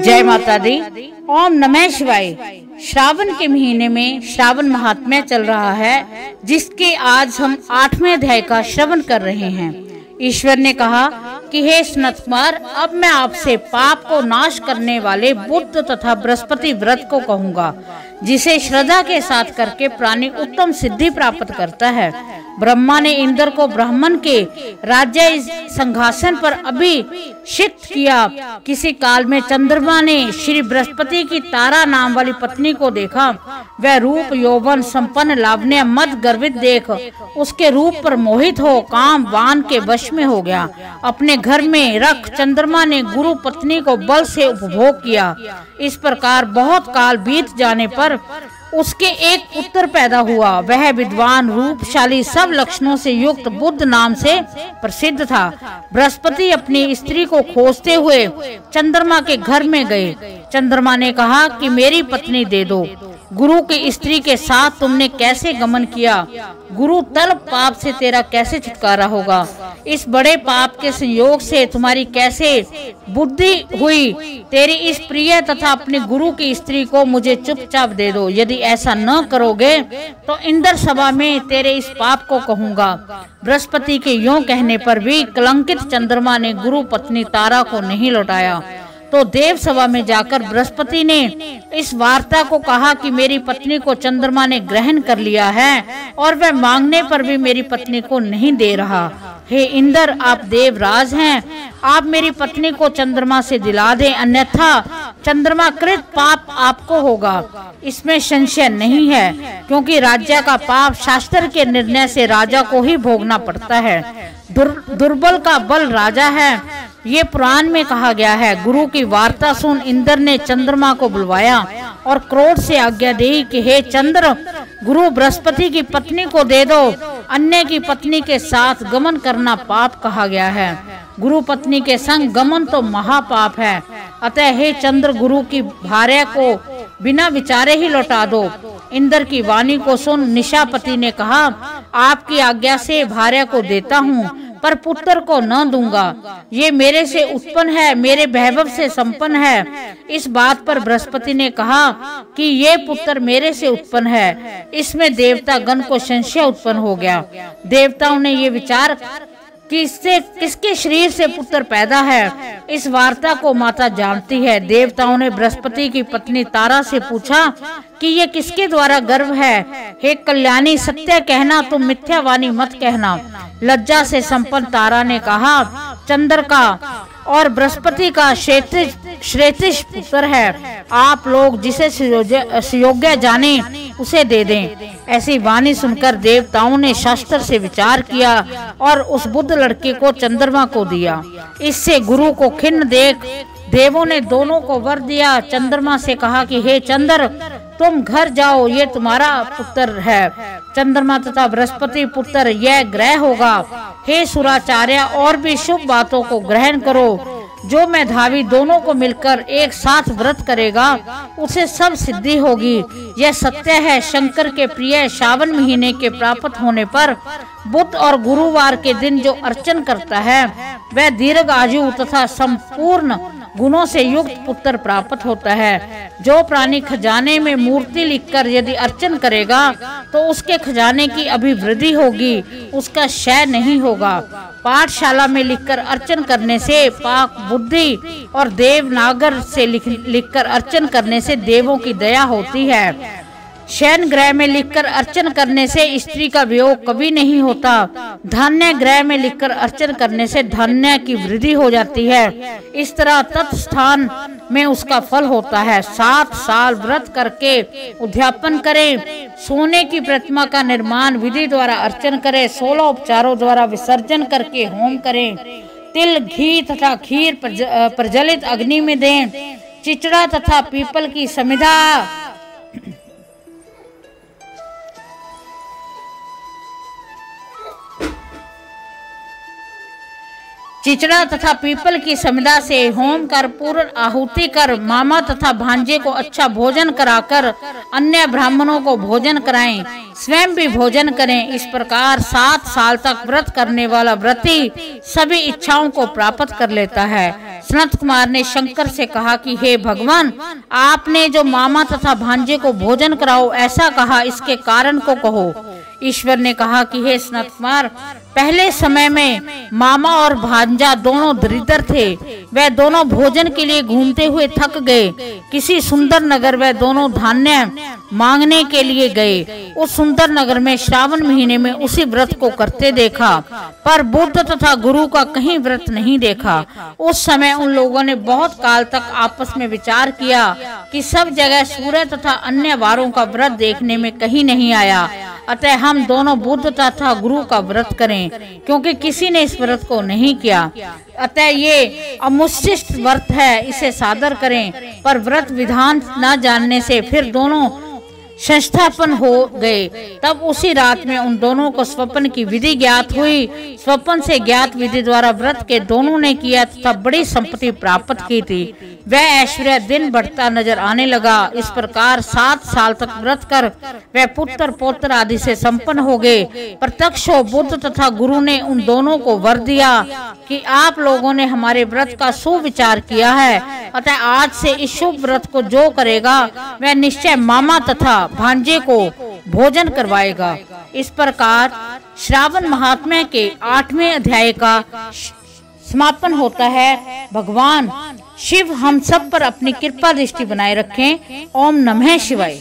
जय माता दी। ओम नमः शिवाय। श्रावण के महीने में श्रावण महात्म्य चल रहा है, जिसके आज हम 8वें अध्याय का श्रवण कर रहे हैं। ईश्वर ने कहा कि हे सनत कुमार, अब मैं आपसे पाप को नाश करने वाले बुध तथा बृहस्पति व्रत को कहूँगा, जिसे श्रद्धा के साथ करके प्राणी उत्तम सिद्धि प्राप्त करता है। ब्रह्मा ने इंद्र को ब्राह्मण के राज्य सिंहासन पर अभिषिक्त किया। किसी काल में चंद्रमा ने श्री बृहस्पति की तारा नाम वाली पत्नी को देखा। वह रूप यौवन संपन्न लावण्य मद गर्वित देख उसके रूप पर मोहित हो काम वान के वश में हो गया। अपने घर में रख चंद्रमा ने गुरु पत्नी को बल से उपभोग किया। इस प्रकार बहुत काल बीत जाने पर उसके एक पुत्र पैदा हुआ। वह विद्वान रूपशाली सब लक्षणों से युक्त बुध नाम से प्रसिद्ध था। बृहस्पति अपनी स्त्री को खोजते हुए चंद्रमा के घर में गए। चंद्रमा ने कहा कि मेरी पत्नी दे दो। गुरु की स्त्री के साथ तुमने कैसे गमन किया? गुरु तल्प पाप से तेरा कैसे छुटकारा होगा? इस बड़े पाप के संयोग से तुम्हारी कैसे बुद्धि हुई? तेरी इस प्रिय तथा अपने गुरु की स्त्री को मुझे चुपचाप दे दो। यदि ऐसा न करोगे तो इंद्र सभा में तेरे इस पाप को कहूँगा। बृहस्पति के यों कहने पर भी कलंकित चंद्रमा ने गुरु पत्नी तारा को नहीं लौटाया। तो देव सभा में जाकर बृहस्पति ने इस वार्ता को कहा कि मेरी पत्नी को चंद्रमा ने ग्रहण कर लिया है और वह मांगने पर भी मेरी पत्नी को नहीं दे रहा। हे इंद्र, आप देवराज हैं, आप मेरी पत्नी को चंद्रमा से दिला दें, अन्यथा चंद्रमा कृत पाप आपको होगा। इसमें संशय नहीं है, क्योंकि राज्य का पाप शास्त्र के निर्णय से राजा को ही भोगना पड़ता है। दुर्बल का बल राजा है, ये पुराण में कहा गया है। गुरु की वार्ता सुन इंद्र ने चंद्रमा को बुलवाया और क्रोध से आज्ञा दी कि हे चंद्र, गुरु बृहस्पति की पत्नी को दे दो। अन्य की पत्नी के साथ गमन करना पाप कहा गया है। गुरु पत्नी के संग गमन तो महापाप है। अतः हे चंद्र, गुरु की भार्या को बिना विचारे ही लौटा दो। इंद्र की वाणी को सुन निशापति ने कहा, आपकी आज्ञा से भार्या को देता हूँ, पर पुत्र को न दूंगा। ये मेरे से उत्पन्न है, मेरे वैभव से संपन्न है। इस बात पर बृहस्पति ने कहा कि ये पुत्र मेरे से उत्पन्न है। इसमें देवता गण को संशय उत्पन्न हो गया। देवताओं ने ये विचार कि इससे किसके शरीर से पुत्र पैदा है। इस वार्ता को माता जानती है। देवताओं ने बृहस्पति की पत्नी तारा से पूछा कि ये किसके द्वारा गर्भ है? हे कल्याणी, सत्य कहना, तुम मिथ्यावाणी मत कहना। लज्जा से संपन्न तारा ने कहा, चंद्र का और बृहस्पति का श्रेष्ठ पुत्र है। आप लोग जिसे सुयोग्य जाने उसे दे दें। ऐसी वाणी सुनकर देवताओं ने शास्त्र से विचार किया और उस बुद्ध लड़के को चंद्रमा को दिया। इससे गुरु को खिन्न देख देवों ने दोनों को वर दिया। चंद्रमा से कहा कि हे चंद्र, तुम घर जाओ, ये तुम्हारा पुत्र है। चंद्रमा तथा बृहस्पति पुत्र यह ग्रह होगा। हे सुराचार्य, और भी शुभ बातों को ग्रहण करो। जो मेधावी दोनों को मिलकर एक साथ व्रत करेगा, उसे सब सिद्धि होगी। यह सत्य है। शंकर के प्रिय श्रावण महीने के प्राप्त होने पर बुध और गुरुवार के दिन जो अर्चन करता है, वह दीर्घ आयु तथा संपूर्ण गुणों से युक्त पुत्र प्राप्त होता है। जो प्राणी खजाने में मूर्ति लिखकर यदि अर्चन करेगा, तो उसके खजाने की अभिवृद्धि होगी, उसका क्षय नहीं होगा। पाठशाला में लिखकर अर्चन करने से पाक बुद्धि और देवनागर से लिखकर अर्चन करने से देवों की दया होती है। शयन ग्रह में लिखकर अर्चन करने से स्त्री का वियोग कभी नहीं होता। धन्य ग्रह में लिखकर अर्चन करने से धन्य की वृद्धि हो जाती है। इस तरह तत्स्थान में उसका फल होता है। 7 साल व्रत करके उद्यापन करें। सोने की प्रतिमा का निर्माण विधि द्वारा अर्चन करें। 16 उपचारों द्वारा विसर्जन करके होम करें। तिल, घी तथा खीर प्रज्वलित अग्नि में दें। चिचड़ा तथा पीपल की समिधा चिचड़ा तथा पीपल की समिधा से होम कर पूर्ण आहुति कर मामा तथा भांजे को अच्छा भोजन कराकर अन्य ब्राह्मणों को भोजन कराएं। स्वयं भी भोजन करें। इस प्रकार 7 साल तक व्रत करने वाला व्रती सभी इच्छाओं को प्राप्त कर लेता है। सनत कुमार ने शंकर से कहा कि हे भगवान, आपने जो मामा तथा भांजे को भोजन कराओ ऐसा कहा, इसके कारण को कहो। ईश्वर ने कहा कि हे सनत कुमार, पहले समय में मामा और भांजा दोनों दरिद्र थे। वह दोनों भोजन के लिए घूमते हुए थक गए। किसी सुंदर नगर वह दोनों धान्य मांगने के लिए गए। उस सुंदर नगर में श्रावण महीने में उसी व्रत को करते देखा, पर बुद्ध तथा गुरु का कहीं व्रत नहीं देखा। उस समय उन लोगों ने बहुत काल तक आपस में विचार किया कि सब जगह सूर्य तथा अन्य वारों का व्रत देखने में कहीं नहीं आया, अतः हम दोनों बुद्ध तथा गुरु का व्रत करें, क्योंकि किसी ने इस व्रत को नहीं किया। अतः ये अमुष्टिष्ट व्रत है, इसे सादर करें। पर व्रत विधान न जानने से फिर दोनों संस्थापन हो गए। तब उसी रात में उन दोनों को स्वप्न की विधि ज्ञात हुई। स्वप्न से ज्ञात विधि द्वारा व्रत के दोनों ने किया तथा बड़ी संपत्ति प्राप्त की थी। वह ऐश्वर्य दिन बढ़ता नजर आने लगा। इस प्रकार 7 साल तक व्रत कर वह पुत्र पौत्र आदि से संपन्न हो गए। प्रत्यक्ष बुद्ध तथा गुरु ने उन दोनों को वर दिया कि आप लोगों ने हमारे व्रत का सुविचार किया है, अतः आज से इस शुभ व्रत को जो करेगा वह निश्चय मामा तथा भांजे को भोजन करवाएगा। इस प्रकार श्रावण महात्म्य के 8वें अध्याय का समापन होता है। भगवान शिव हम सब पर अपनी कृपा दृष्टि बनाए रखें। ओम नमः शिवाय।